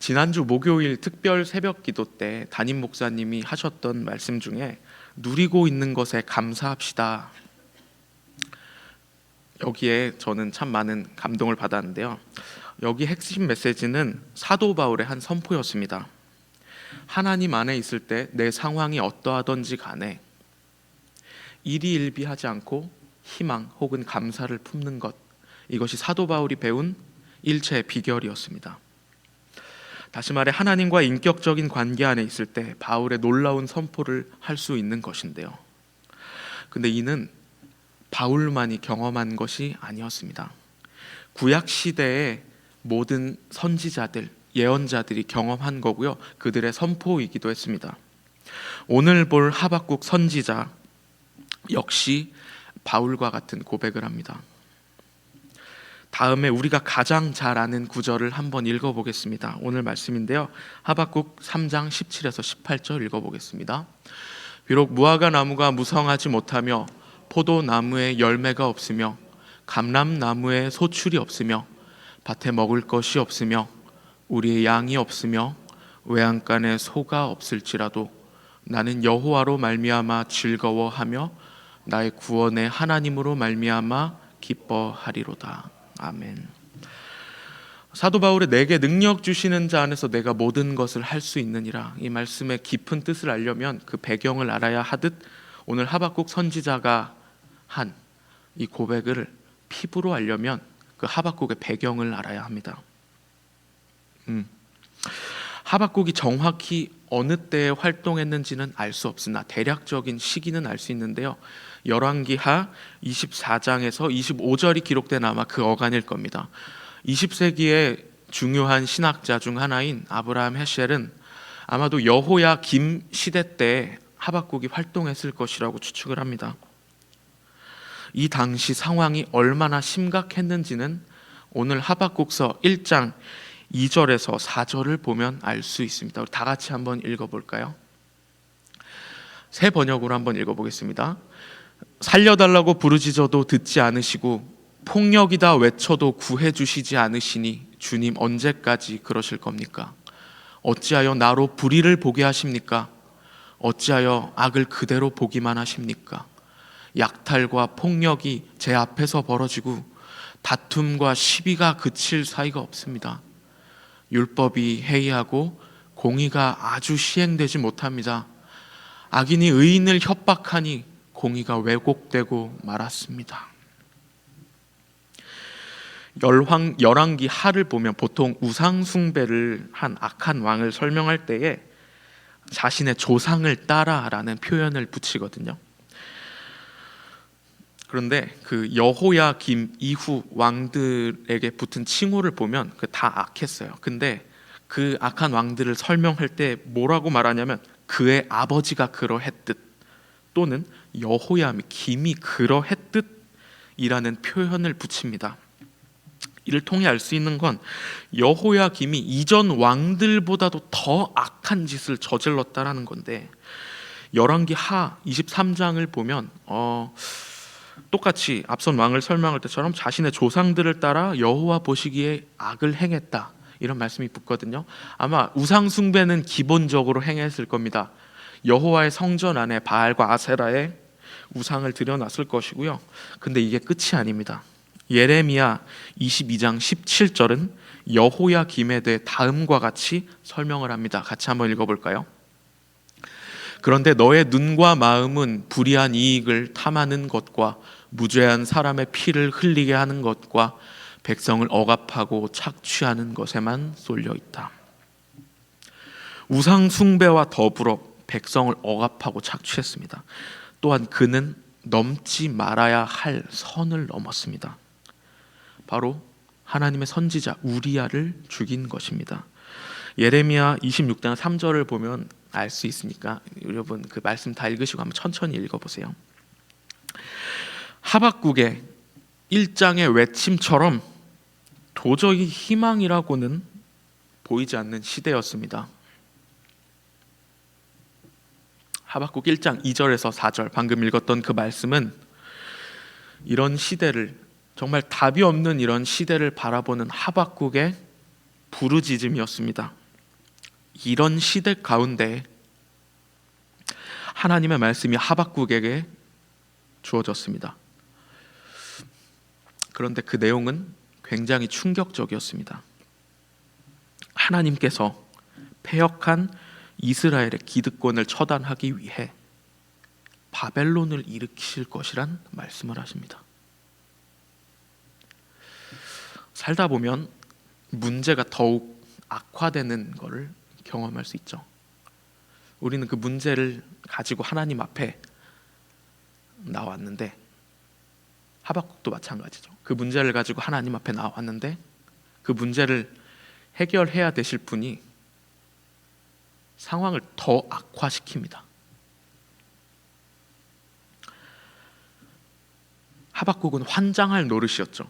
지난주 목요일 특별 새벽 기도 때 담임 목사님이 하셨던 말씀 중에 누리고 있는 것에 감사합시다. 여기에 저는 참 많은 감동을 받았는데요. 여기 핵심 메시지는 사도 바울의 한 선포였습니다. 하나님 안에 있을 때 내 상황이 어떠하든지 간에 일희일비하지 않고 희망 혹은 감사를 품는 것, 이것이 사도 바울이 배운 일체의 비결이었습니다. 다시 말해 하나님과 인격적인 관계 안에 있을 때 바울의 놀라운 선포를 할 수 있는 것인데요. 근데 이는 바울만이 경험한 것이 아니었습니다. 구약 시대의 모든 선지자들, 예언자들이 경험한 거고요. 그들의 선포이기도 했습니다. 오늘 볼 하박국 선지자 역시 바울과 같은 고백을 합니다. 다음에 우리가 가장 잘 아는 구절을 한번 읽어보겠습니다. 오늘 말씀인데요. 하박국 3장 17에서 18절 읽어보겠습니다. 비록 무화과 나무가 무성하지 못하며 포도나무에 열매가 없으며 감람나무에 소출이 없으며 밭에 먹을 것이 없으며 우리의 양이 없으며 외양간에 소가 없을지라도 나는 여호와로 말미암아 즐거워하며 나의 구원의 하나님으로 말미암아 기뻐하리로다. 아멘. 사도 바울의 내게 능력 주시는 자 안에서 내가 모든 것을 할 수 있느니라, 이 말씀의 깊은 뜻을 알려면 그 배경을 알아야 하듯 오늘 하박국 선지자가 한 이 고백을 피부로 알려면 그 하박국의 배경을 알아야 합니다. 하박국이 정확히 어느 때에 활동했는지는 알 수 없으나 대략적인 시기는 알 수 있는데요. 열왕기하 24장에서 25절이 기록된 아마 그 어간일 겁니다. 20세기의 중요한 신학자 중 하나인 아브라함 헤셸은 아마도 여호야김 시대 때 하박국이 활동했을 것이라고 추측을 합니다. 이 당시 상황이 얼마나 심각했는지는 오늘 하박국서 1장 2절에서 4절을 보면 알 수 있습니다. 우리 다 같이 한번 읽어볼까요? 새 번역으로 한번 읽어보겠습니다. 살려달라고 부르짖어도 듣지 않으시고 폭력이다 외쳐도 구해주시지 않으시니 주님 언제까지 그러실 겁니까? 어찌하여 나로 불의를 보게 하십니까? 어찌하여 악을 그대로 보기만 하십니까? 약탈과 폭력이 제 앞에서 벌어지고 다툼과 시비가 그칠 사이가 없습니다. 율법이 해이하고 공의가 아주 시행되지 못합니다. 악인이 의인을 협박하니 공의가 왜곡되고 말았습니다. 열왕기 하를 보면 보통 우상 숭배를 한 악한 왕을 설명할 때에 자신의 조상을 따라라는 표현을 붙이거든요. 그런데 그 여호야김 이후 왕들에게 붙은 칭호를 보면 그 다 악했어요. 근데 그 악한 왕들을 설명할 때 뭐라고 말하냐면 그의 아버지가 그러했듯 또는 여호야김이 그러했듯 이라는 표현을 붙입니다. 이를 통해 알 수 있는 건 여호야김이 이전 왕들보다도 더 악한 짓을 저질렀다라는 건데, 열왕기 하 23장을 보면 똑같이 앞선 왕을 설명할 때처럼 자신의 조상들을 따라 여호와 보시기에 악을 행했다 이런 말씀이 붙거든요. 아마 우상 숭배는 기본적으로 행했을 겁니다. 여호와의 성전 안에 바알과 아세라의 우상을 들여놨을 것이고요. 근데 이게 끝이 아닙니다. 예레미야 22장 17절은 여호야김에 대해 다음과 같이 설명을 합니다. 같이 한번 읽어볼까요? 그런데 너의 눈과 마음은 불의한 이익을 탐하는 것과 무죄한 사람의 피를 흘리게 하는 것과 백성을 억압하고 착취하는 것에만 쏠려 있다. 우상 숭배와 더불어 백성을 억압하고 착취했습니다. 또한 그는 넘지 말아야 할 선을 넘었습니다. 바로 하나님의 선지자 우리야를 죽인 것입니다. 예레미야 26장 3절을 보면 알 수 있으니까 여러분 그 말씀 다 읽으시고 한번 천천히 읽어보세요. 하박국의 1장의 외침처럼 도저히 희망이라고는 보이지 않는 시대였습니다. 하박국 1장 2절에서 4절 방금 읽었던 그 말씀은 이런 시대를, 정말 답이 없는 이런 시대를 바라보는 하박국의 부르짖음이었습니다. 이런 시대 가운데 하나님의 말씀이 하박국에게 주어졌습니다. 그런데 그 내용은 굉장히 충격적이었습니다. 하나님께서 패역한 이스라엘의 기득권을 처단하기 위해 바벨론을 일으키실 것이란 말씀을 하십니다. 살다 보면 문제가 더욱 악화되는 것을 경험할 수 있죠. 우리는 그 문제를 가지고 하나님 앞에 나왔는데, 하박국도 마찬가지죠. 그 문제를 가지고 하나님 앞에 나왔는데 그 문제를 해결해야 되실 분이 상황을 더 악화시킵니다. 하박국은 환장할 노릇이었죠.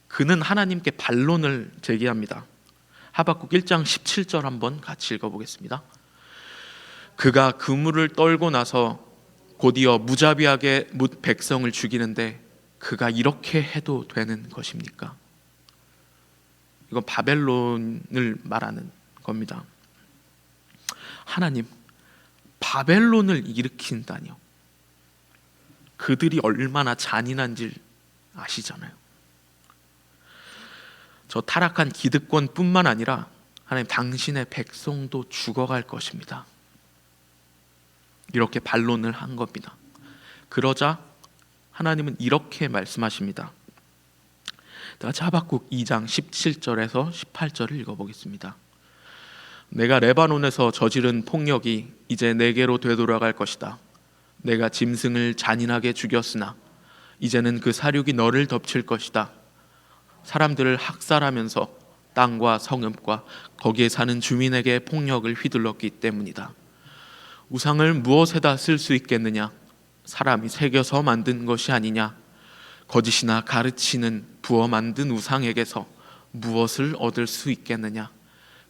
그는 하나님께 반론을 제기합니다. 하박국 1장 17절 한번 같이 읽어보겠습니다. 그가 그물을 떨고 나서 곧이어 무자비하게 백성을 죽이는데 그가 이렇게 해도 되는 것입니까? 이건 바벨론을 말하는 겁니다. 하나님, 바벨론을 일으킨다니요. 그들이 얼마나 잔인한지 아시잖아요. 저 타락한 기득권뿐만 아니라 하나님, 당신의 백성도 죽어갈 것입니다. 이렇게 반론을 한 겁니다. 그러자 하나님은 이렇게 말씀하십니다. 다시 하박국 2장 17절에서 18절을 읽어보겠습니다. 내가 레바논에서 저지른 폭력이 이제 내게로 되돌아갈 것이다. 내가 짐승을 잔인하게 죽였으나 이제는 그 사륙이 너를 덮칠 것이다. 사람들을 학살하면서 땅과 성읍과 거기에 사는 주민에게 폭력을 휘둘렀기 때문이다. 우상을 무엇에다 쓸 수 있겠느냐? 사람이 새겨서 만든 것이 아니냐? 거짓이나 가르치는 부어 만든 우상에게서 무엇을 얻을 수 있겠느냐?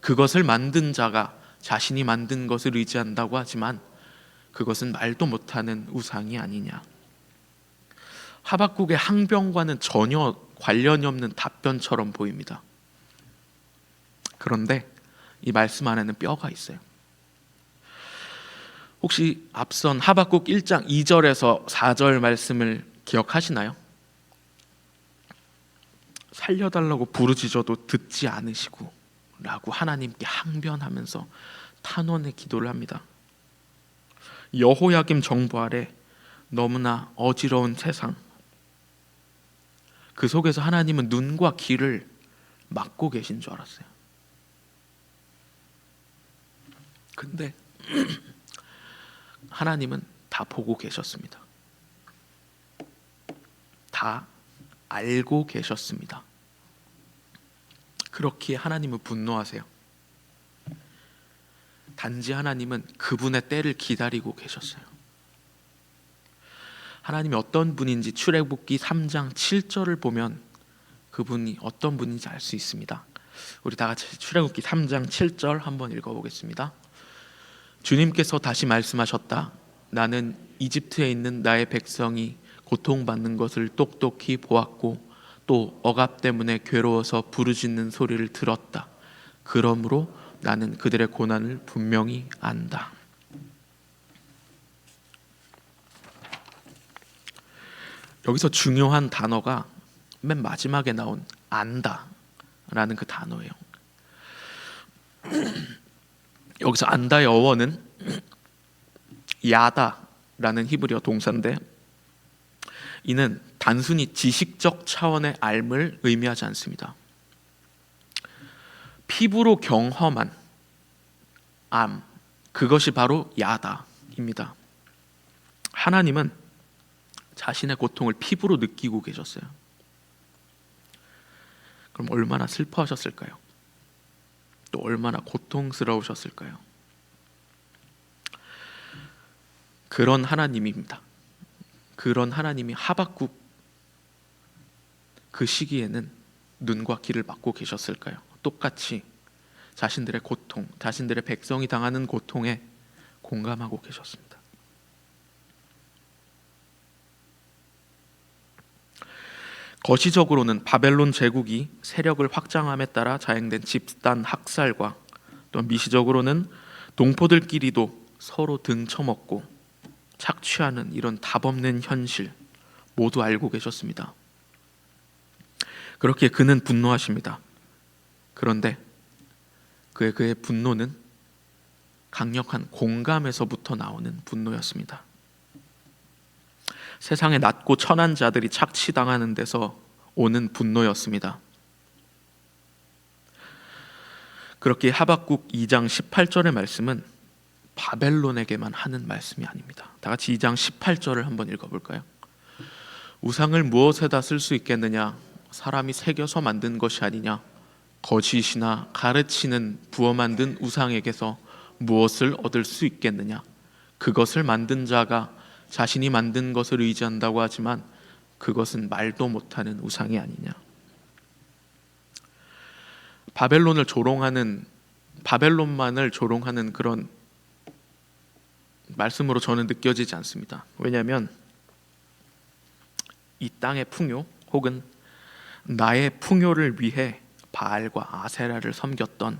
그것을 만든 자가 자신이 만든 것을 의지한다고 하지만 그것은 말도 못하는 우상이 아니냐? 하박국의 항변과는 전혀 관련이 없는 답변처럼 보입니다. 그런데 이 말씀 안에는 뼈가 있어요. 혹시 앞선 하박국 1장 2절에서 4절 말씀을 기억하시나요? 살려달라고 부르짖어도 듣지 않으시고 라고 하나님께 항변하면서 탄원의 기도를 합니다. 여호야김 정부 아래 너무나 어지러운 세상, 그 속에서 하나님은 눈과 귀를 막고 계신 줄 알았어요. 근데 하나님은 다 보고 계셨습니다. 다 알고 계셨습니다. 그렇기에 하나님은 분노하세요. 단지 하나님은 그분의 때를 기다리고 계셨어요. 하나님이 어떤 분인지 출애굽기 3장 7절을 보면 그분이 어떤 분인지 알 수 있습니다. 우리 다 같이 출애굽기 3장 7절 한번 읽어보겠습니다. 주님께서 다시 말씀하셨다. 나는 이집트에 있는 나의 백성이 고통받는 것을 똑똑히 보았고 또 억압 때문에 괴로워서 부르짖는 소리를 들었다. 그러므로 나는 그들의 고난을 분명히 안다. 여기서 중요한 단어가 맨 마지막에 나온 안다 라는 그 단어예요. 여기서 안다의 어원은 야다라는 히브리어 동사인데, 이는 단순히 지식적 차원의 알을 의미하지 않습니다. 피부로 경험한 암, 그것이 바로 야다입니다. 하나님은 자신의 고통을 피부로 느끼고 계셨어요. 그럼 얼마나 슬퍼하셨을까요? 또 얼마나 고통스러우셨을까요? 그런 하나님입니다. 그런 하나님이 하박국 그 시기에는 눈과 귀를 막고 계셨을까요? 똑같이 자신들의 고통, 자신들의 백성이 당하는 고통에 공감하고 계셨습니다. 거시적으로는 바벨론 제국이 세력을 확장함에 따라 자행된 집단 학살과 또 미시적으로는 동포들끼리도 서로 등쳐먹고 착취하는 이런 답없는 현실 모두 알고 계셨습니다. 그렇게 그는 분노하십니다. 그런데 그의 분노는 강력한 공감에서부터 나오는 분노였습니다. 세상에 낮고 천한 자들이 착취당하는 데서 오는 분노였습니다. 그렇게 하박국 2장 18절의 말씀은 바벨론에게만 하는 말씀이 아닙니다. 다 같이 2장 18절을 한번 읽어볼까요? 우상을 무엇에다 쓸 수 있겠느냐? 사람이 새겨서 만든 것이 아니냐? 거짓이나 가르치는 부어 만든 우상에게서 무엇을 얻을 수 있겠느냐? 그것을 만든 자가 자신이 만든 것을 의지한다고 하지만 그것은 말도 못하는 우상이 아니냐? 바벨론만을 조롱하는 그런 말씀으로 저는 느껴지지 않습니다. 왜냐하면 이 땅의 풍요 혹은 나의 풍요를 위해 바알과 아세라를 섬겼던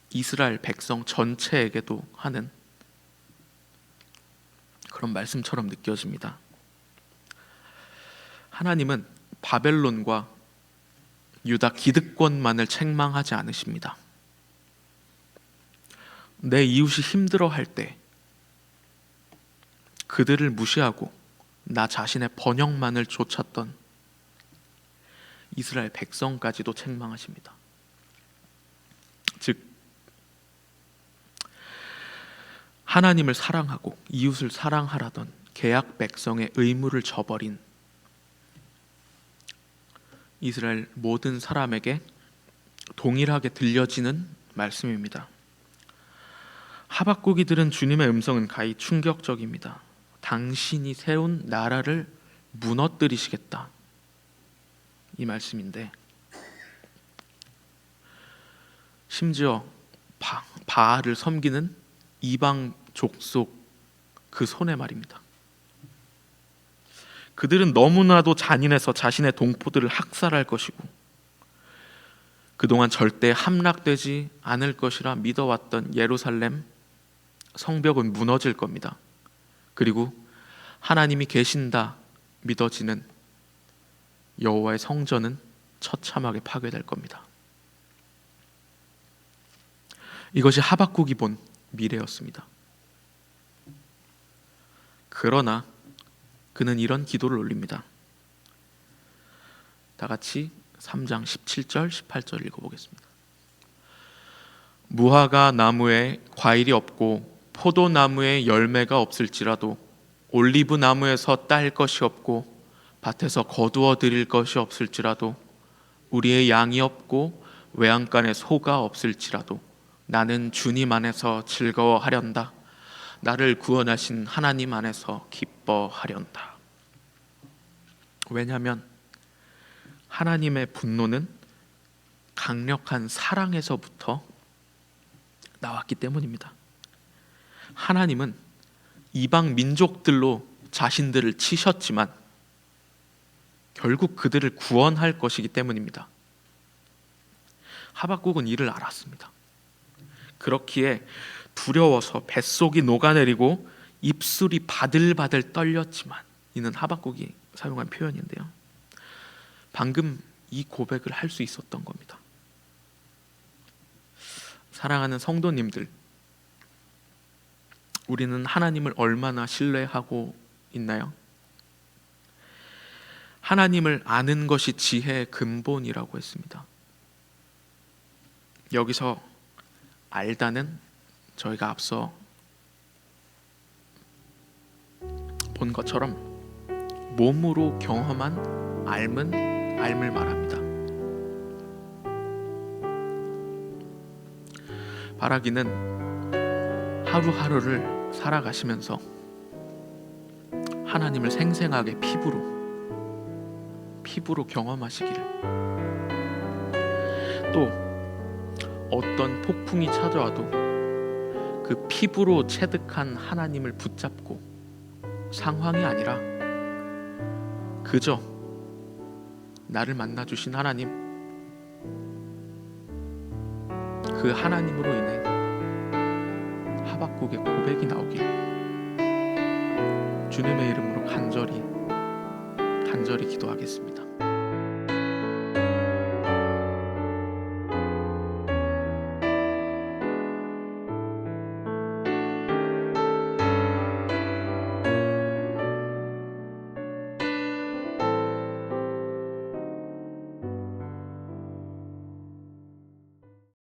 이스라엘 백성 전체에게도 하는 그런 말씀처럼 느껴집니다. 하나님은 바벨론과 유다 기득권만을 책망하지 않으십니다. 내 이웃이 힘들어할 때 그들을 무시하고 나 자신의 번영만을 쫓았던 이스라엘 백성까지도 책망하십니다. 즉 하나님을 사랑하고 이웃을 사랑하라던 계약 백성의 의무를 저버린 이스라엘 모든 사람에게 동일하게 들려지는 말씀입니다. 하박국이 들은 주님의 음성은 가히 충격적입니다. 당신이 세운 나라를 무너뜨리시겠다, 이 말씀인데 심지어 바알을 섬기는 이방 족속 그 손에 말입니다. 그들은 너무나도 잔인해서 자신의 동포들을 학살할 것이고 그동안 절대 함락되지 않을 것이라 믿어왔던 예루살렘 성벽은 무너질 겁니다. 그리고 하나님이 계신다 믿어지는 여호와의 성전은 처참하게 파괴될 겁니다. 이것이 하박국이 본 미래였습니다. 그러나 그는 이런 기도를 올립니다. 다 같이 3장 17절 18절 읽어보겠습니다. 무화과 나무에 과일이 없고 포도나무에 열매가 없을지라도 올리브 나무에서 딸 것이 없고 밭에서 거두어 드릴 것이 없을지라도 우리의 양이 없고 외양간에 소가 없을지라도 나는 주님 안에서 즐거워하련다. 나를 구원하신 하나님 안에서 기뻐하련다. 왜냐하면 하나님의 분노는 강력한 사랑에서부터 나왔기 때문입니다. 하나님은 이방 민족들로 자신들을 치셨지만 결국 그들을 구원할 것이기 때문입니다. 하박국은 이를 알았습니다. 그렇기에 두려워서 뱃속이 녹아내리고 입술이 바들바들 떨렸지만, 이는 하박국이 사용한 표현인데요, 방금 이 고백을 할 수 있었던 겁니다. 사랑하는 성도님들, 우리는 하나님을 얼마나 신뢰하고 있나요? 하나님을 아는 것이 지혜의 근본이라고 했습니다. 여기서 알다는 저희가 앞서 본 것처럼 몸으로 경험한 알을 말합니다. 바라기는 하루하루를 살아가시면서 하나님을 생생하게 피부로 경험하시기를, 또 어떤 폭풍이 찾아와도 그 피부로 체득한 하나님을 붙잡고 상황이 아니라 그저 나를 만나주신 하나님, 그 그 하나님으로 인해 하박국의 고백이 나오길 주님의 이름으로 간절히 기도하겠습니다.